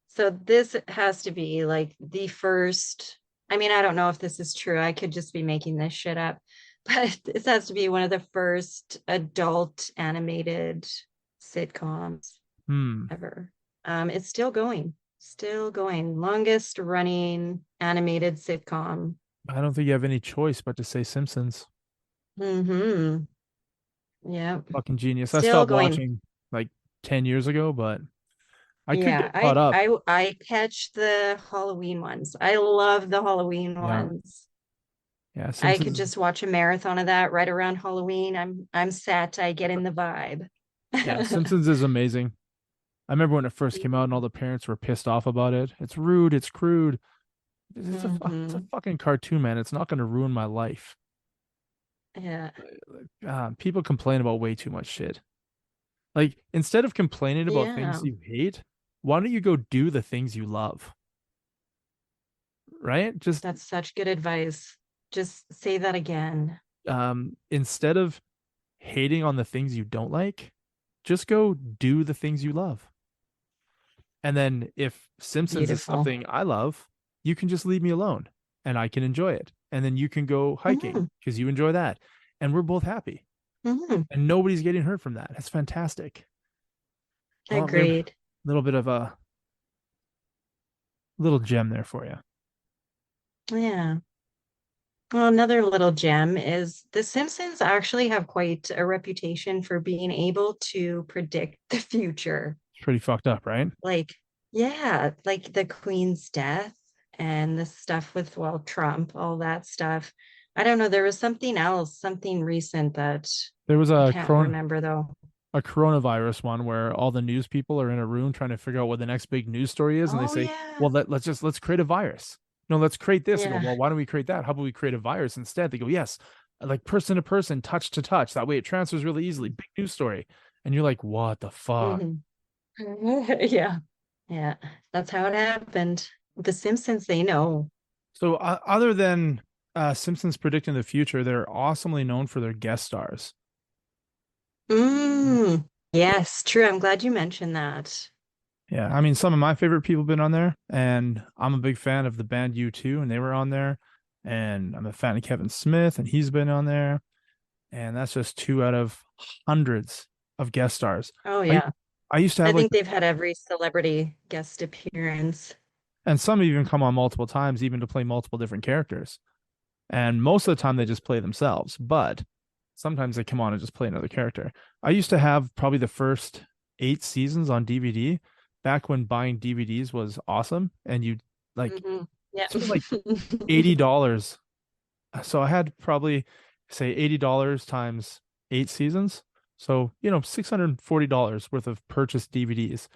So this has to be like the first. I mean, I don't know if this is true. I could just be making this shit up, but this has to be one of the first adult animated sitcoms Hmm. ever. It's still going. Longest running animated sitcom. I don't think you have any choice but to say Simpsons. Mm-hmm. Yeah, Fucking genius. I still stopped going. watching like 10 years ago, but I could Yeah, get caught up. I catch the Halloween ones. I love the Halloween Yeah. ones. Yeah, I could Simpsons. just watch a marathon of that right around Halloween. I'm set. I get in the vibe. Yeah, Simpsons is amazing. I remember when it first came out and all the parents were pissed off about it. It's rude. It's crude. It's a Hmm. fucking cartoon, man. It's not going to ruin my life. Yeah. People complain about way too much shit. Like, instead of complaining about Yeah. things you hate, why don't you go do the things you love? Right? Just That's such good advice. Just say that again. instead of hating on the things you don't like, just go do the things you love. And then if Simpsons is Beautiful. something I love, you can just leave me alone and I can enjoy it. And then you can go hiking Hmm. because you enjoy that. And we're both happy. Hmm. And nobody's getting hurt from that. That's fantastic. Well, there, a Agreed. little bit of a little gem there for you. Yeah. Well, another little gem is The Simpsons actually have quite a reputation for being able to predict the future. It's pretty fucked up, right? Like, yeah, like the Queen's death and the stuff with, well, Trump, all that stuff. I don't know. There was something else, something recent that There was I can't remember though. a coronavirus one where all the news people are in a room trying to figure out what the next big news story is, and they Oh, say, yeah. "Well, let's create a virus. No, let's create this." I go, Yeah. "Well, why don't we create that? How about we create a virus instead?" They go, "Yes, like person to person, touch to touch. That way it transfers really easily. Big news story." And you're like, "What the fuck?" Mhm. Yeah. Yeah. That's how it happened. The Simpsons, they know. So other than Simpsons predicting the future, they're awesomely known for their guest stars. Yes, true. I'm glad you mentioned that. Yeah, I mean, some of my favorite people have been on there, and I'm a big fan of the band U2, and they were on there. And I'm a fan of Kevin Smith, and he's been on there. And that's just two out of hundreds of guest stars. Oh, I yeah. I used to I have like, think they've had every celebrity guest appearance. and some even come on multiple times, even to play multiple different characters. And most of the time they just play themselves, but sometimes they come on and just play another character. I used to have probably the first 8 seasons on DVD back when buying DVDs was awesome, and you like Hmm. Yeah. spend like $80. So I had probably say $80 times 8 seasons. So, $640 worth of purchased DVDs.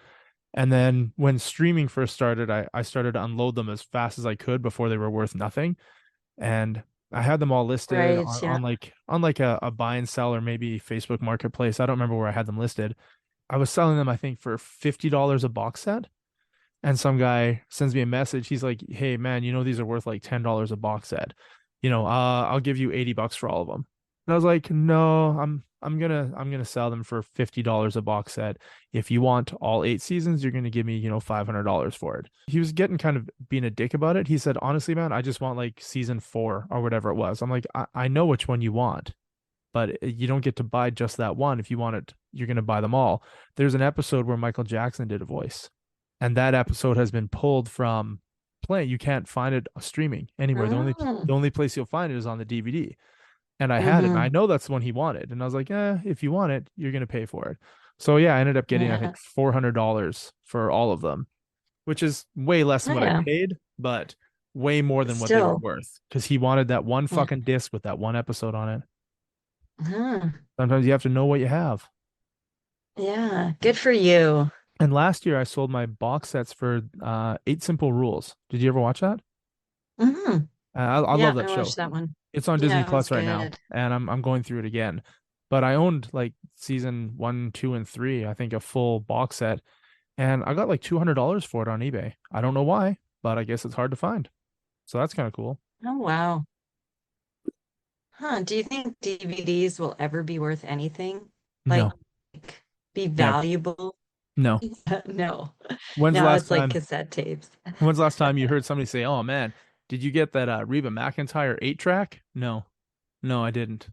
And then when streaming first started, I started to unload them as fast as I could before they were worth nothing. And I had them all listed Right. on, Yeah. on like a buy and sell or maybe Facebook Marketplace. I don't remember where I had them listed. I was selling them, I think, for $50 a box set. And some guy sends me a message. He's like, "Hey man, these are worth like $10 a box set. I'll give you $80 for all of them." And I was like, "No, I'm gonna sell them for $50 a box set. If you want all 8 seasons, you're gonna give me, $500 for it." He was getting kind of being a dick about it. He said, "Honestly, man, I just want like season 4 or whatever it was." I'm like, I know which one you want, but you don't get to buy just that one. If you want it, you're gonna buy them all. There's an episode where Michael Jackson did a voice, and that episode has been pulled from play. You can't find it streaming anywhere. Mm. The only place you'll find it is on the DVD. And I had it, and I Hmm. know that's the one he wanted. And I was like, if you want it, you're gonna pay for it. So yeah, I ended up getting, I Yeah. think, $400 for all of them, which is way less than Oh, what I yeah. paid, but way more than what they were Still. worth. Because he wanted that one Yeah. fucking disc with that one episode on it. Huh. Sometimes you have to know what you have. Yeah. Good for you. And last year I sold my box sets for 8 Simple Rules. Did you ever watch that? Hmm. I Yeah, love that I watched show. that one. It's on Disney Yeah, it was Plus right now, good. and I'm going through it again. But I owned like season 1, 2, and 3, I think a full box set, and I got like $200 for it on eBay. I don't know why, but I guess it's hard to find. So that's kind of cool. Oh, wow. Huh. Do you think DVDs will ever be worth anything? Like, No, be never. valuable? No. No. When's the No, last it's like time? cassette tapes. When's the last time you heard somebody say, "Oh man, did you get that Reba McEntire 8 track?" No, no, I didn't.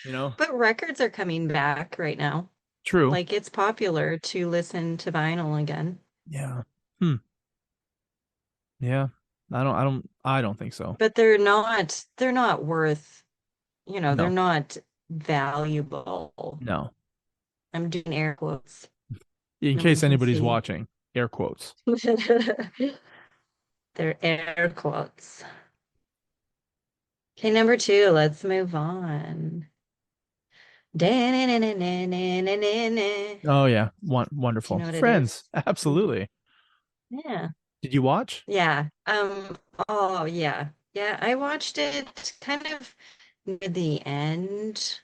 You know, But records are coming back right now. true. Like it's popular to listen to vinyl again, Yeah. Hmm. Yeah. I don't think so. but they're not worth, they're No, not valuable. no. I'm doing air quotes. In No one case can anybody's see. watching, air quotes. They're air quotes. Okay, number two, let's move on. Do Oh yeah, you wonderful. know what it Friends, is? absolutely. Yeah. Did you watch? Yeah. Oh yeah. Yeah, I watched it kind of near the end.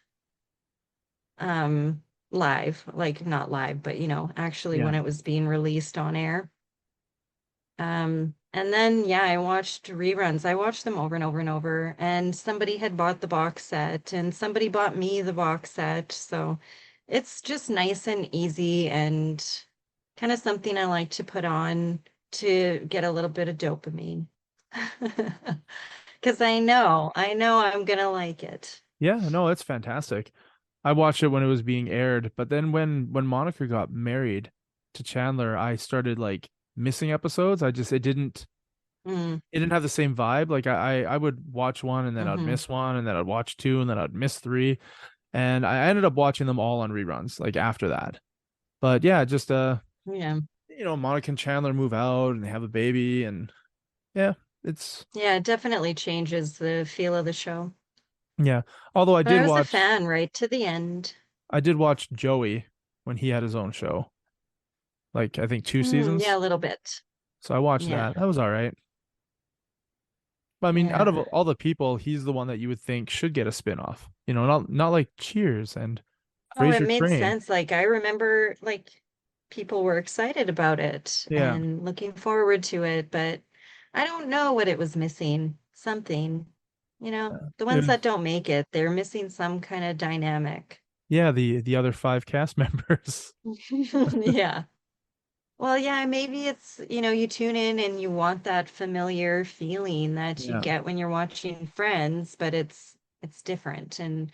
Um, live, like not live, but actually Yeah. when it was being released on air. And then yeah, I watched reruns. I watched them over and over and over. And somebody had bought the box set and somebody bought me the box set. So it's just nice and easy and kind of something I like to put on to get a little bit of dopamine. Because I know I'm gonna like it. Yeah, no, it's fantastic. I watched it when it was being aired, but then when Monica got married to Chandler, I started like missing episodes. Mm, It didn't have the same vibe. Like I would watch one and then I'd hmm. miss one and then I'd watch two and then I'd miss three. And I ended up watching them all on reruns like after that. But yeah, just Yeah. Monica and Chandler move out and they have a baby and yeah, it's Yeah, it definitely changes the feel of the show. yeah. Although But I was a fan right to the end. I did watch Joey when he had his own show. Like I think two Yeah, seasons. a little bit. So I watched Yeah. that. That was all right. But I mean, out of Yeah. all the people, he's the one that you would think should get a spin-off. Not like Cheers and Oh, it Fraser made Crane. sense. Like I remember like people were excited about it Yeah. and looking forward to it, but I don't know what it was missing. Something. The It ones was that don't make it, they're missing some kind of dynamic. yeah, the other five cast members. Yeah. Well, yeah, maybe it's, you tune in and you want that familiar feeling that you Yeah. get when you're watching Friends, but it's different. And,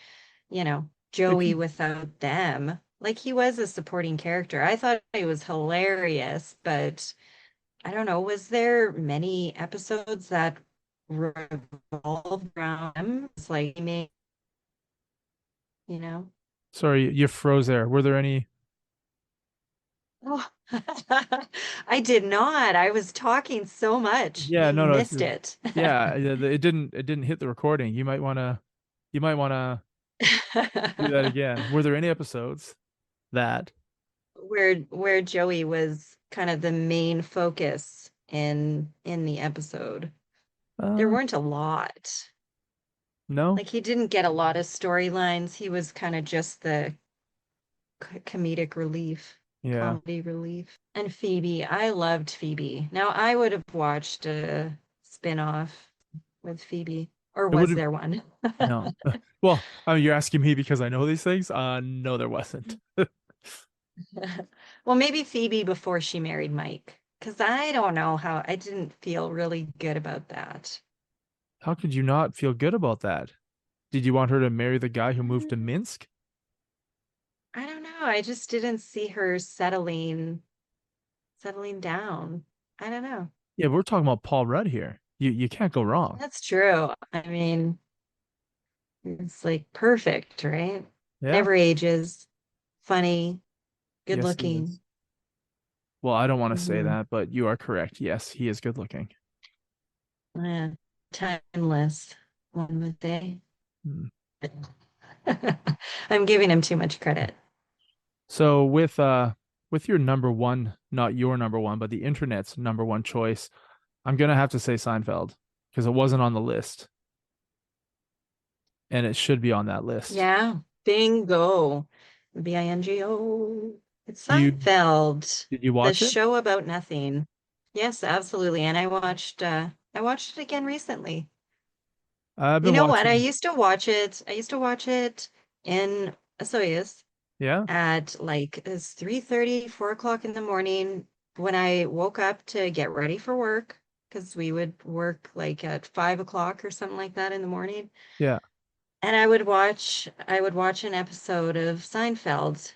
It Joey could without them, like he was a supporting character. I thought he was hilarious, but I don't know, was there many episodes that revolved around him? It's like, you know? sorry, you froze there. Were there any Oh, I did not. I was talking so much. yeah, You no, missed it. it didn't hit the recording. You might wanna do that again. Were there any episodes that Where Joey was kind of the main focus in the episode. There uh weren't a lot. no? Like he didn't get a lot of storylines. He was kind of just the comedic relief, Yeah. comedy relief. And Phoebe, I loved Phoebe. Now I would have watched a spin-off with Phoebe, or It would was have there one? no. Well, I mean, you're asking me because I know these things. No, there wasn't. Well, maybe Phoebe before she married Mike, because I don't know how I didn't feel really good about that. How could you not feel good about that? Did you want her to marry the guy who moved to Mm, Minsk? I don't know. I just didn't see her settling down. I don't know. Yeah, we're talking about Paul Rudd here. You can't go wrong. That's true. I mean, it's like perfect, right? Yeah. Never ages, funny, good Yes, he looking. is. Well, I don't want to say Hmm. that, but you are correct. Yes, he is good looking. Yeah, timeless, one would say. Hmm. I'm giving him too much credit. So with your number one, not your number one, but the internet's number one choice, I'm gonna have to say Seinfeld because it wasn't on the list and it should be on that list. Yeah, bingo. Bingo. It's Do you Seinfeld, did you the watch it? show about nothing. Yes, absolutely. And I watched it again recently. I've You been know what? I watching. used to watch it. I used to watch it in Osoyoos Yeah. at like it's 3:30, 4 o'clock in the morning when I woke up to get ready for work, because we would work like at 5 o'clock or something like that in the morning. Yeah. And I would watch an episode of Seinfeld,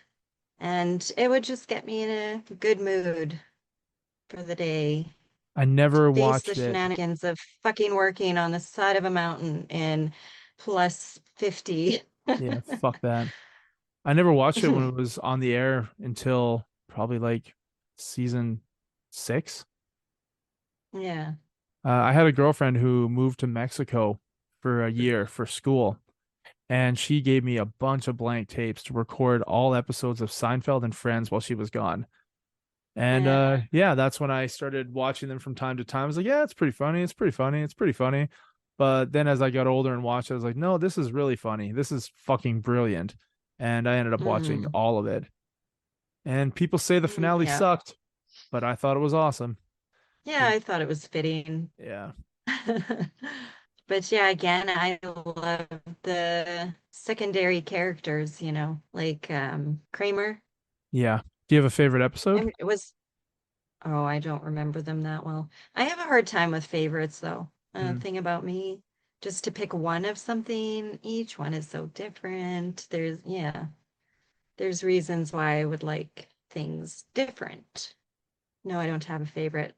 and it would just get me in a good mood for the day I to never face the watched it. shenanigans of fucking working on the side of a mountain in plus 50. Yeah, fuck that. I never watched it when it was on the air until probably like season 6. Yeah. I had a girlfriend who moved to Mexico for a year for school, and she gave me a bunch of blank tapes to record all episodes of Seinfeld and Friends while she was gone. And Yeah. yeah, that's when I started watching them from time to time. I was like, yeah, it's pretty funny, it's pretty funny, it's pretty funny. But then as I got older and watched it, I was like, no, this is really funny. This is fucking brilliant. And I ended up watching Mm. all of it. And people say the finale Yeah. sucked, but I thought it was awesome. Yeah, I thought it was fitting. Yeah. But yeah, again, I love the secondary characters, like Kramer. Yeah. Do you have a favorite episode? It was, oh, I don't remember them that well. I have a hard time with favorites though. Mm, Thing about me, just to pick one of something, each one is so different. There's reasons why I would like things different. No, I don't have a favorite.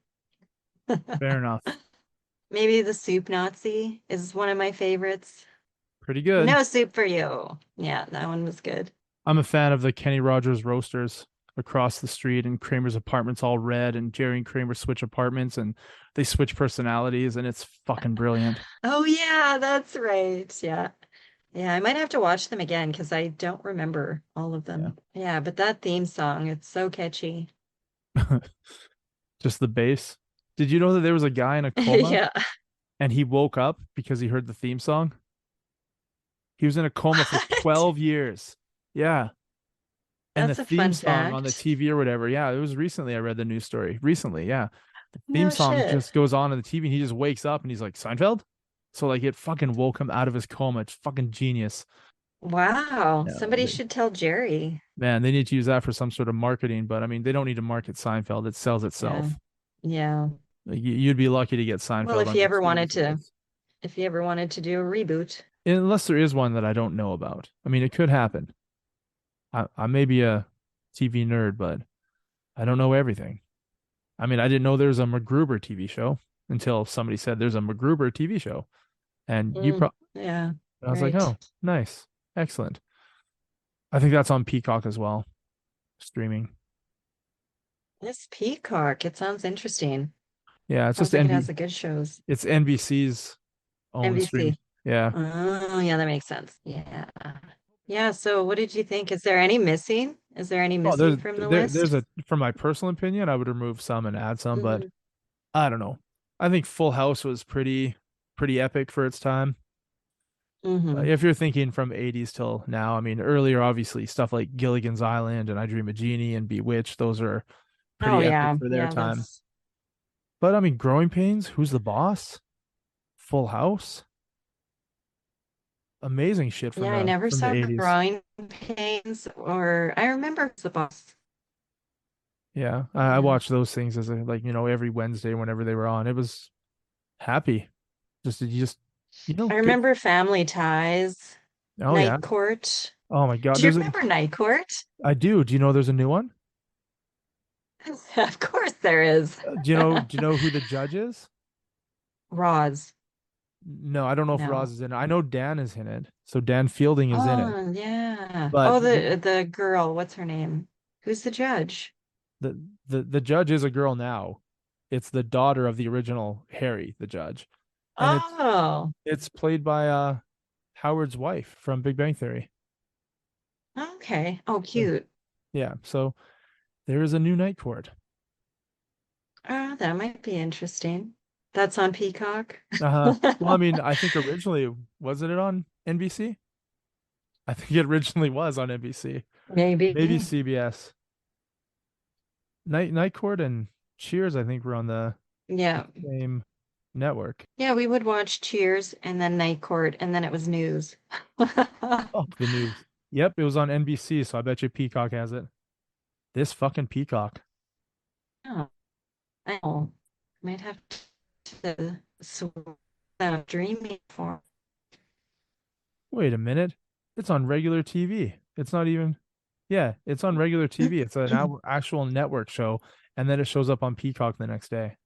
fair enough. Maybe the Soup Nazi is one of my favorites. Pretty good. No soup for you. Yeah, that one was good. I'm a fan of the Kenny Rogers roasters across the street, and Kramer's apartment's all red, and Jerry and Kramer switch apartments and they switch personalities, and it's fucking brilliant. Oh yeah, that's right. Yeah. Yeah, I might have to watch them again because I don't remember all of Yeah. them. Yeah, but that theme song, it's so catchy. Just the bass. Did you know that there was a guy in a coma Yeah. and he woke up because he heard the theme song? He was in a coma for What? 12 years. Yeah. And the That's a theme fun song on the fact. TV or whatever. Yeah, it was recently. I read the news story. Recently, yeah. The theme No song shit. just goes on the TV and he just wakes up and he's like, Seinfeld? So like it fucking woke him out of his coma. It's fucking genius. Wow. Yeah. Somebody should tell Jerry. Man, they need to use that for some sort of marketing, but I mean, they don't need to market Seinfeld. It sells Yeah. itself. Yeah. Like, you'd be lucky to get Well, Seinfeld on your streaming service. if he ever wanted to do a reboot. Unless there is one that I don't know about. I mean, it could happen. I may be a TV nerd, but I don't know everything. I mean, I didn't know there was a MacGruber TV show until somebody said there's a MacGruber TV show. And Yeah, I was like, right. oh, nice. Excellent. I think that's on Peacock as well, streaming. This Peacock, it sounds interesting. Yeah, it's Sounds just like it has the good shows. it's NBC's own streaming. NBC. Yeah. Oh, yeah, that makes sense. Yeah. Yeah, so what did you think? Is there any missing? Is there any Oh, missing from the there's list? a from my personal opinion, I would remove some and add some, but Mhm. I don't know. I think Full House was pretty epic for its time. Mhm. If you're thinking from 80s till now, I mean, earlier, obviously, stuff like Gilligan's Island and I Dream of Jeannie and Bewitched, those are Oh pretty epic yeah. for their Yeah, time. that's But I mean, Growing Pains, Who's the Boss? Full House, amazing shit yeah, I never from the saw 80s. Growing Pains or I remember the boss. Yeah, I Yeah. watched those things as like, every Wednesday whenever they were on. It was happy. I Get, remember Family Ties, oh yeah. Night Court. Oh my God. Do you remember Night Court? I do. Do you know there's a new one? Of course there is. Do you know who the judge is? Roz. No, I don't know if No. Roz is in it. I know Dan is in it. So Dan Fielding is in it. Oh, yeah. But Oh, the girl, what's her name? Who's the judge? the judge is a girl now. It's the daughter of the original Harry, the judge. And Oh, it's played by Howard's wife from Big Bang Theory. okay. Oh, So, cute. yeah, so there is a new Night Court. Oh, that might be interesting. That's on Peacock. Well, I mean, I think originally wasn't it on NBC? I think it originally was on NBC. Maybe. Maybe CBS. Night Court and Cheers, I think, were on the Yeah. same network. Yeah, we would watch Cheers and then Night Court and then it was news. Oh, the news. Yep, it was on NBC, so I bet you Peacock has it. This fucking Peacock. Oh, I know. Might have to dreaming for. Wait a minute. It's on regular TV. It's not even. Yeah, it's on regular TV. It's an actual network show, and then it shows up on Peacock the next day.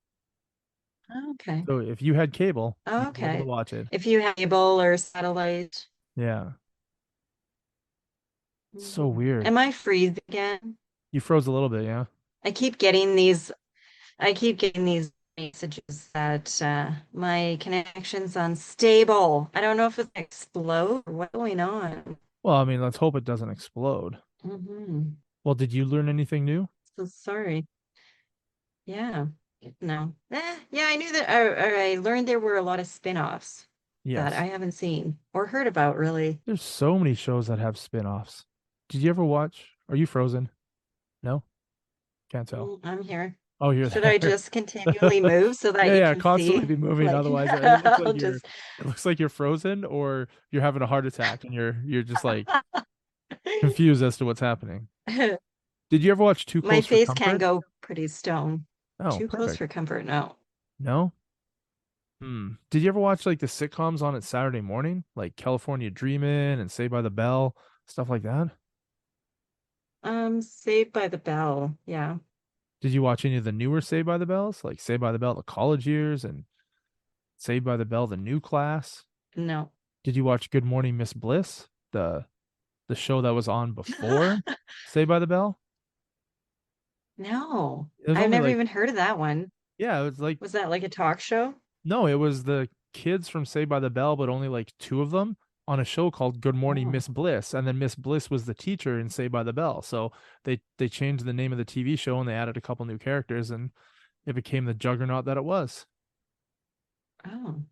Okay. So if you had cable, Oh, you'd be able to okay. watch it. If you have cable or satellite. Yeah. So weird. Am I freezing again? You froze a little bit, yeah? I keep getting these messages that my connection's unstable. I don't know if it's explode or what's going on. Well, I mean, let's hope it doesn't explode. Hmm. Well, did you learn anything new? So sorry. Yeah. No. Yeah, I knew that. I learned there were a lot of spin-offs that Yes. I haven't seen or heard about, really. There's so many shows that have spin-offs. Did you ever watch? Are you frozen? No? Can't tell. I'm here. Oh, you're Should I there. just continually move so that Yeah, you yeah, can constantly see? be moving. Like, Otherwise, I'll just. it looks like you're frozen or you're having a heart attack and you're just like confused as to what's happening. Did you ever watch Too My Close for face can Comfort? go pretty stone. Oh, Too close perfect. for comfort. No. No? Did you ever watch like the sitcoms on it Saturday morning? Like California Dreamin' and Saved by the Bell, stuff like that? Saved by the Bell. Yeah. Did you watch any of the newer Saved by the Bells? Like Saved by the Bell, the college years, and Saved by the Bell, the new class? No. Did you watch Good Morning Miss Bliss, the show that was on before Saved by the Bell? No. It was I've only never like, even heard of that one. yeah, it was like, Was that like a talk show? no, it was the kids from Saved by the Bell, but only like two of them on a show called Good Morning Oh. Miss Bliss, and then Miss Bliss was the teacher in Saved by the Bell. So they changed the name of the TV show and they added a couple new characters, and it became the juggernaut that it was. Oh.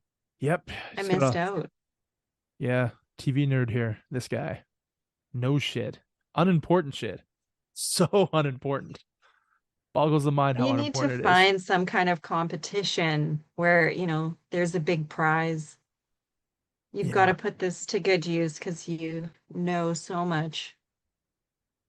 Yep, I just missed gotta, out. yeah, TV nerd here. This guy, no shit, unimportant shit, so unimportant. Boggles the mind how You need to unimportant it is. find some kind of competition where, there's a big prize. You've got Yeah, to put this to good use because you know so much.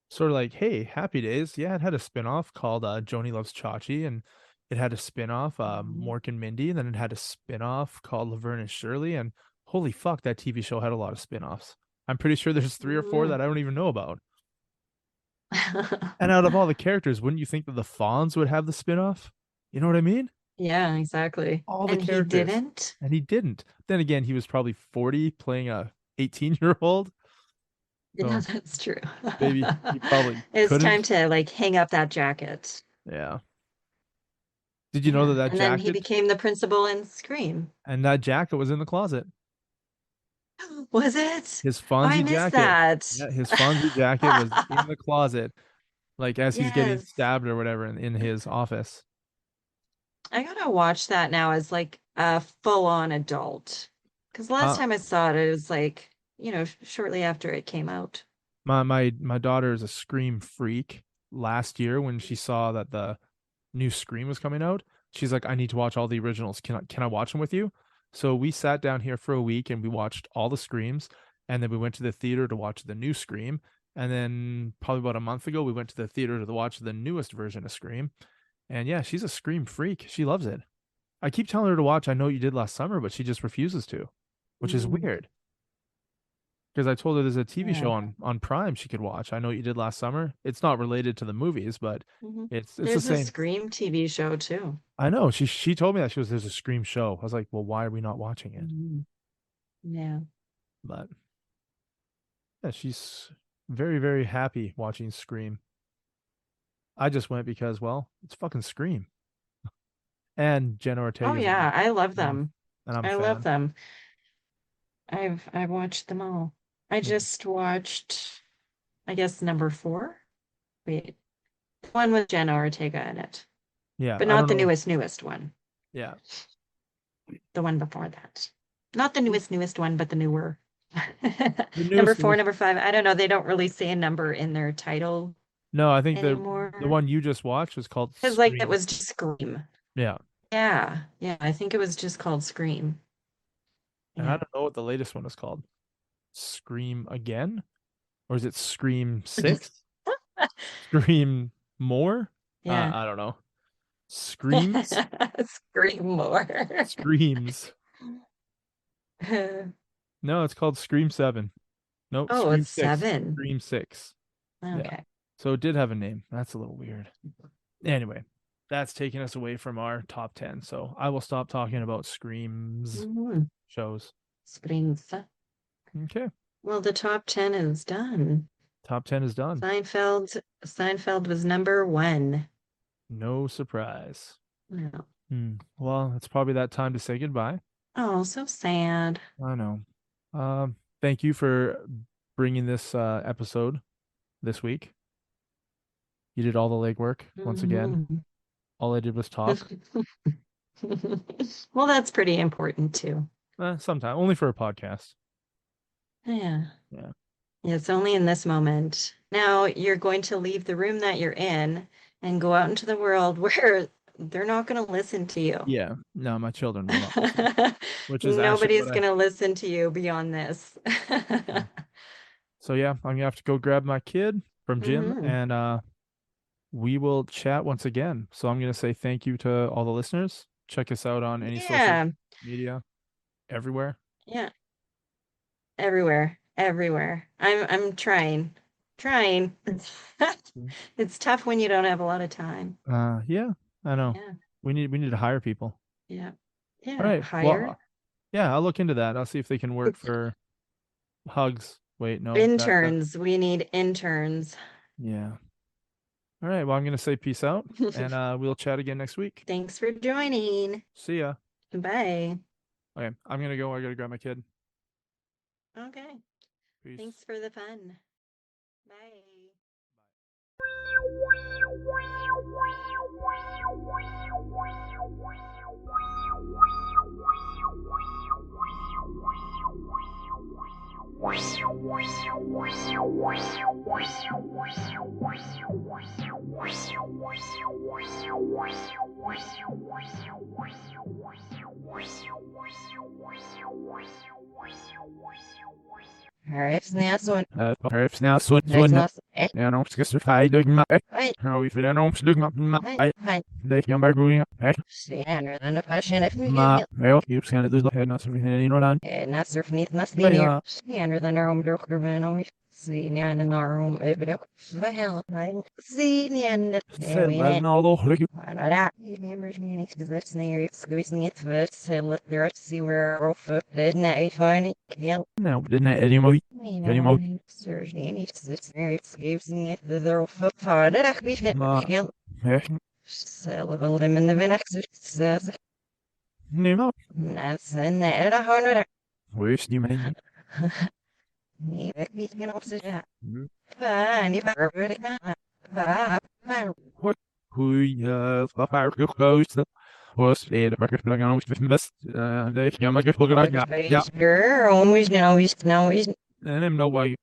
sort of like, hey, Happy Days. Yeah, it had a spinoff called Joni Loves Chachi, and it had a spinoff, Mhm. Mork and Mindy, and then it had a spinoff called Laverne and Shirley. And holy fuck, that TV show had a lot of spinoffs. I'm pretty sure there's 3 or 4 Mhm. that I don't even know about. And out of all the characters, wouldn't you think that the Fonz would have the spinoff? You know what I mean? Yeah, exactly. All the And he characters. didn't? And he didn't. Then again, he was probably 40 playing a 18-year-old. Yeah, So that's true. maybe he probably It's time couldn't. to like hang up that jacket. Yeah. Did you know that Yeah. that And then he jacket became the principal in Scream. and that jacket was in the closet? Was it? His Oh, I Fonzie missed jacket. that. Yeah, his Fonzie jacket was in the closet, like as he's getting Yes. stabbed or whatever in his office. I gotta watch that now as like a full-on adult. Because last Uh, time I saw it, it was like, shortly after it came out. my daughter is a Scream freak. Last year when she saw that the new Scream was coming out, she's like, I need to watch all the originals. Can I watch them with you? So we sat down here for a week and we watched all the Screams, and then we went to the theater to watch the new Scream. And then probably about a month ago, we went to the theater to watch the newest version of Scream. And yeah, she's a Scream freak. She loves it. I keep telling her to watch I Know What You Did Last Summer, but she just refuses to, which is Mm, weird. Because I told her there's a TV yeah. show on Prime she could watch. I Know What You Did Last Summer. It's not related to the movies, but Mhm. it's the There's a same. Scream TV show too. I know. She told me that there's a Scream show. I was like, well, why are we not watching it? Mhm. Yeah. But yeah, she's very, very happy watching Scream. I just went because, well, it's fucking Scream. And Jenna Oh Ortega's in yeah, it. I love And them. I'm a I love fan. them. I've watched them all. I Yeah. just watched, I guess, number 4. Wait, the one with Jenna Ortega in it, Yeah. but I not don't the know. newest one. Yeah. The one before that. Not the newest one, but the newer. The Number newest 4, news. number 5. I don't know. They don't really say a number in their title No, I think the anymore. one you just watched was called Because like it Scream. was just Scream. Yeah. Yeah. Yeah. I think it was just called Scream. And I Yeah. don't know what the latest one is called. Scream Again? Or is it Scream 6? Scream More? Yeah. I don't know. Screams? Scream more. Screams. No, it's called Scream 7. Nope, Oh, Scream it's 6. 7. Scream 6. Yeah. Okay. So it did have a name. That's a little weird. Anyway, that's taking us away from our top 10. So I will stop talking about Screams Mhm. shows. Screams. Okay. Well, the top 10 is done. Top 10 is done. Seinfeld was number 1. No surprise. No. Well, it's probably that time to say goodbye. Oh, so sad. I know. Thank you for bringing this episode this week. You did all the legwork once again. Mhm. All I did was talk. Well, that's pretty important too. Sometime, only for a podcast. Yeah. Yeah. Yeah, it's only in this moment. Now you're going to leave the room that you're in and go out into the world where they're not going to listen to you. Yeah. No, my children will not listen, which is actually Nobody's what going to listen to you beyond this. So yeah, I'm gonna have to go grab my kid from gym, Mhm. and we will chat once again. So I'm gonna say thank you to all the listeners. Check us out on any social Yeah. media, everywhere. Yeah. Everywhere. Everywhere. I'm trying. Trying. It's tough when you don't have a lot of time. Yeah, I know. Yeah. We need to hire people. Yeah. All Yeah. right. Well, Hire yeah, I'll look into that. I'll see if they can work for hugs. Wait, no. interns. We need interns. Yeah. All right. Well, I'm gonna say peace out, and we'll chat again next week. Thanks for joining. See ya. Bye. Okay, I'm gonna go. I gotta grab my kid. Okay. Peace. Thanks for the fun. Bye. All right, so that's one. Perhaps now switch Next one. month. Ja, nog eens vrij duk maar. Right. Nou, if it don't stuk maar. Right. Dat je maar groeien. Standard than a passion if you Maar wel, je hebt dus nog not something in Iran. not surfing it must be Ja. near. Standard than our own door and see nyan in our room. Well, I see nyan. Zeg, maar nou toch lukt. Members meaning to this near squeezing it first, so let there see where our foot did not find it. Kill. Nou, dit net Eddie Mooi. Anymore. Surgery needs this very squeezing it the their foot hard. That be fit. Kill. Sell a little in the Venex says. Nee, maar. That's in there. A hundred. Where's die man? Nee, ik weet geen of ze ja. Fijn, ik ben er What? Goeie, papa, gekozen. Was eerder, maar ik heb lang aan best. Ja, maar ik heb ook gedaan. Ja, Girl, always now he's and I'm no way.